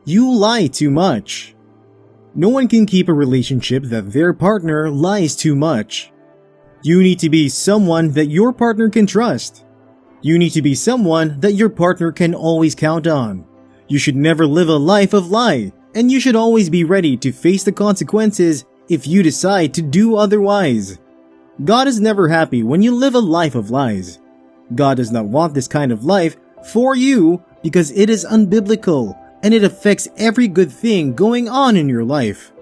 You lie too much. No one can keep a relationship that their partner lies too much. You need to be someone that your partner can trust. You need to be someone that your partner can always count on. You should never live a life of lie, and you should always be ready to face the consequences if you decide to do otherwise. God is never happy when you live a life of lies. God does not want this kind of life for you because it is unbiblical and it affects every good thing going on in your life.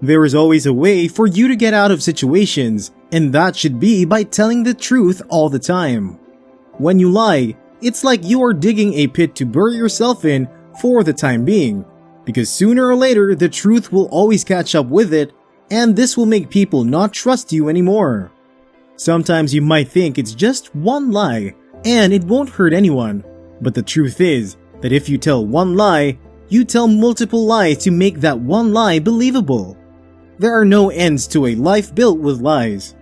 There is always a way for you to get out of situations, and that should be by telling the truth all the time. When you lie, it's like you are digging a pit to bury yourself in for the time being, because sooner or later the truth will always catch up with it, and this will make people not trust you anymore. Sometimes you might think it's just one lie, and it won't hurt anyone, but the truth is that if you tell one lie, you tell multiple lies to make that one lie believable. There are no ends to a life built with lies.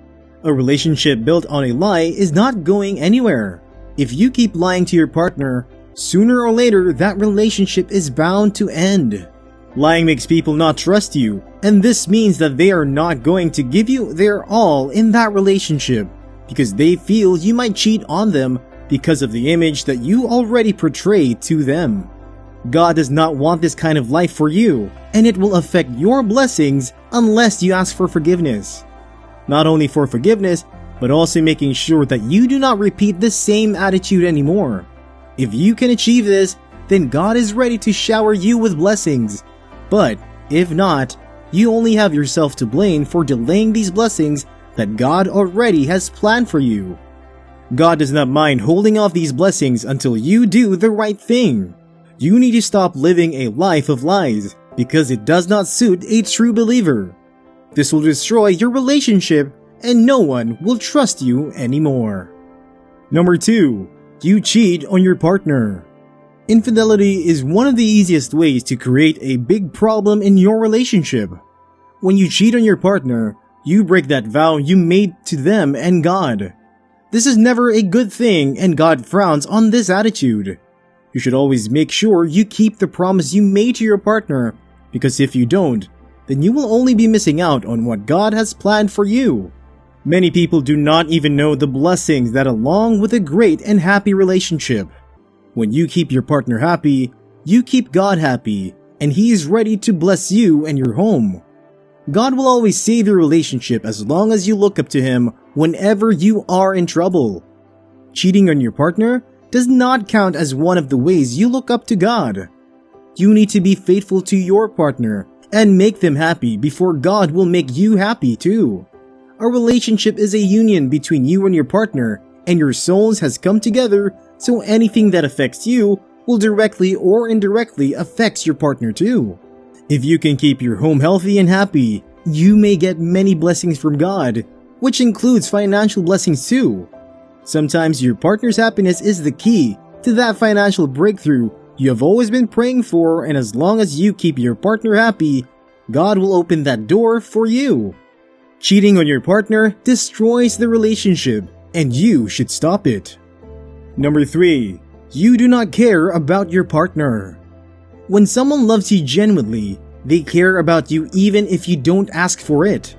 A relationship built on a lie is not going anywhere. If you keep lying to your partner, sooner or later that relationship is bound to end. Lying makes people not trust you, and this means that they are not going to give you their all in that relationship because they feel you might cheat on them because of the image that you already portrayed to them. God does not want this kind of life for you, and it will affect your blessings unless you ask for forgiveness. Not only for forgiveness, but also making sure that you do not repeat the same attitude anymore. If you can achieve this, then God is ready to shower you with blessings. But if not, you only have yourself to blame for delaying these blessings that God already has planned for you. God does not mind holding off these blessings until you do the right thing. You need to stop living a life of lies because it does not suit a true believer. This will destroy your relationship and no one will trust you anymore. Number 2. You cheat on your partner. Infidelity is one of the easiest ways to create a big problem in your relationship. When you cheat on your partner, you break that vow you made to them and God. This is never a good thing and God frowns on this attitude. You should always make sure you keep the promise you made to your partner, because if you don't, then you will only be missing out on what God has planned for you. Many people do not even know the blessings that along with a great and happy relationship. When you keep your partner happy, you keep God happy, and He is ready to bless you and your home. God will always save your relationship as long as you look up to Him whenever you are in trouble. Cheating on your partner does not count as one of the ways you look up to God. You need to be faithful to your partner and make them happy before God will make you happy too. A relationship is a union between you and your partner, and your souls has come together, so anything that affects you will directly or indirectly affect your partner too. If you can keep your home healthy and happy, you may get many blessings from God, which includes financial blessings too. Sometimes your partner's happiness is the key to that financial breakthrough you have always been praying for, and as long as you keep your partner happy, God will open that door for you. Cheating on your partner destroys the relationship, and you should stop it. Number 3. You do not care about your partner. When someone loves you genuinely, they care about you even if you don't ask for it.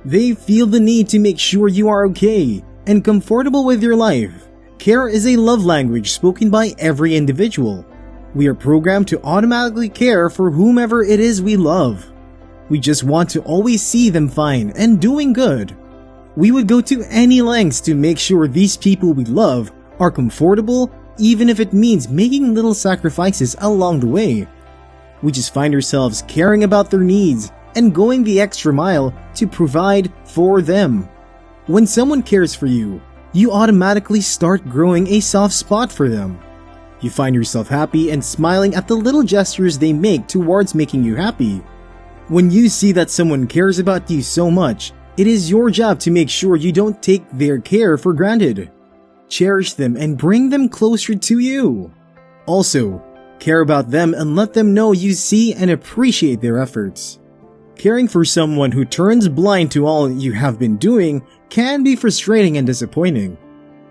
They feel the need to make sure you are okay and comfortable with your life. Care is a love language spoken by every individual. We are programmed to automatically care for whomever it is we love. We just want to always see them fine and doing good. We would go to any lengths to make sure these people we love are comfortable, even if it means making little sacrifices along the way. We just find ourselves caring about their needs and going the extra mile to provide for them. When someone cares for you, you automatically start growing a soft spot for them. You find yourself happy and smiling at the little gestures they make towards making you happy. When you see that someone cares about you so much, it is your job to make sure you don't take their care for granted. Cherish them and bring them closer to you. Also, care about them and let them know you see and appreciate their efforts. Caring for someone who turns blind to all you have been doing can be frustrating and disappointing.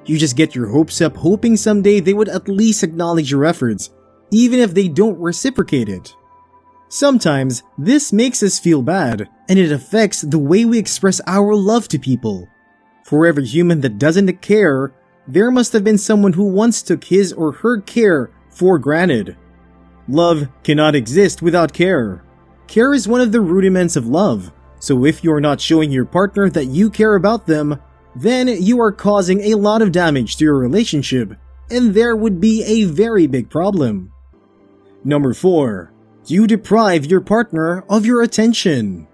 You just get your hopes up hoping someday they would at least acknowledge your efforts, even if they don't reciprocate it. Sometimes, this makes us feel bad, and it affects the way we express our love to people. For every human that doesn't care, there must have been someone who once took his or her care for granted. Love cannot exist without care. Care is one of the rudiments of love, so if you're not showing your partner that you care about them, then you are causing a lot of damage to your relationship, and there would be a very big problem. Number 4. You deprive your partner of your attention.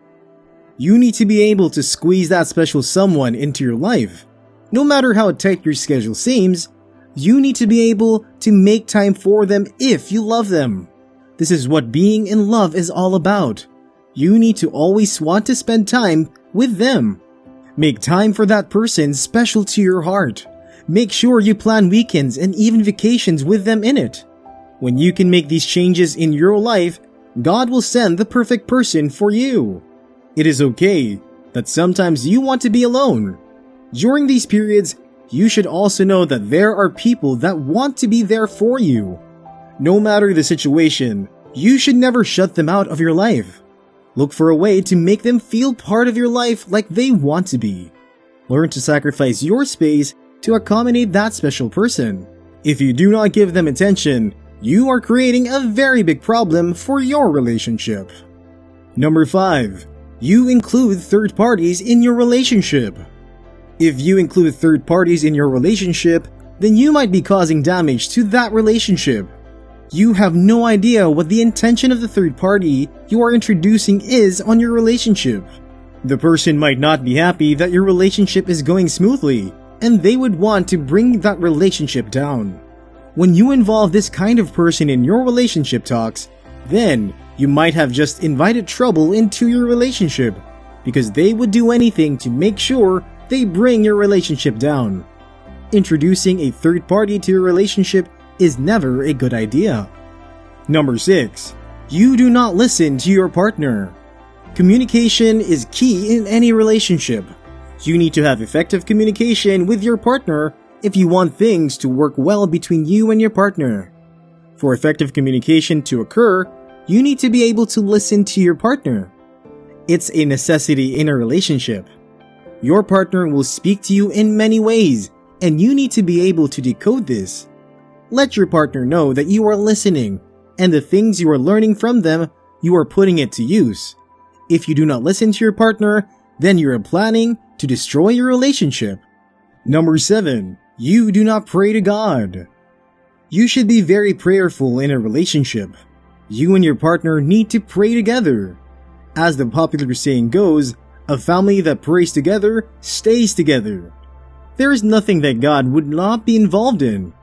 You need to be able to squeeze that special someone into your life. No matter how tight your schedule seems, you need to be able to make time for them if you love them. This is what being in love is all about. You need to always want to spend time with them. Make time for that person special to your heart. Make sure you plan weekends and even vacations with them in it. When you can make these changes in your life, God will send the perfect person for you. It is okay that sometimes you want to be alone. During these periods, you should also know that there are people that want to be there for you. No matter the situation, you should never shut them out of your life. Look for a way to make them feel part of your life like they want to be. Learn to sacrifice your space to accommodate that special person. If you do not give them attention, you are creating a very big problem for your relationship. Number 5. You include third parties in your relationship. If you include third parties in your relationship, then you might be causing damage to that relationship. You have no idea what the intention of the third party you are introducing is on your relationship. The person might not be happy that your relationship is going smoothly, and they would want to bring that relationship down. When you involve this kind of person in your relationship talks, then you might have just invited trouble into your relationship, because they would do anything to make sure they bring your relationship down. Introducing a third party to your relationship is never a good idea. Number 6. You do not listen to your partner. Communication is key in any relationship. You need to have effective communication with your partner if you want things to work well between you and your partner. For effective communication to occur, you need to be able to listen to your partner. It's a necessity in a relationship. Your partner will speak to you in many ways, and you need to be able to decode this. Let your partner know that you are listening, and the things you are learning from them, you are putting it to use. If you do not listen to your partner, then you are planning to destroy your relationship. Number 7. You do not pray to God. You should be very prayerful in a relationship. You and your partner need to pray together. As the popular saying goes, a family that prays together stays together. There is nothing that God would not be involved in.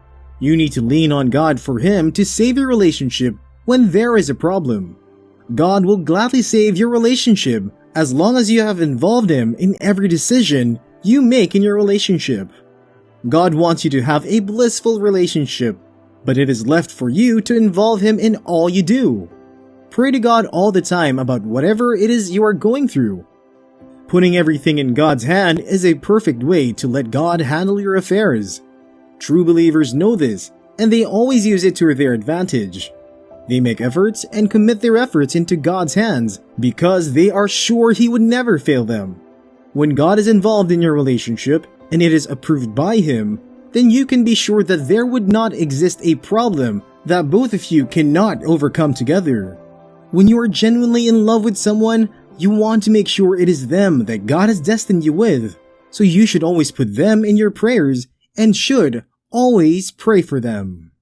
You need to lean on God for Him to save your relationship when there is a problem. God will gladly save your relationship as long as you have involved Him in every decision you make in your relationship. God wants you to have a blissful relationship, but it is left for you to involve Him in all you do. Pray to God all the time about whatever it is you are going through. Putting everything in God's hand is a perfect way to let God handle your affairs. True believers know this, and they always use it to their advantage. They make efforts and commit their efforts into God's hands because they are sure He would never fail them. When God is involved in your relationship and it is approved by Him, then you can be sure that there would not exist a problem that both of you cannot overcome together. When you are genuinely in love with someone, you want to make sure it is them that God has destined you with, so you should always put them in your prayers and should always pray for them.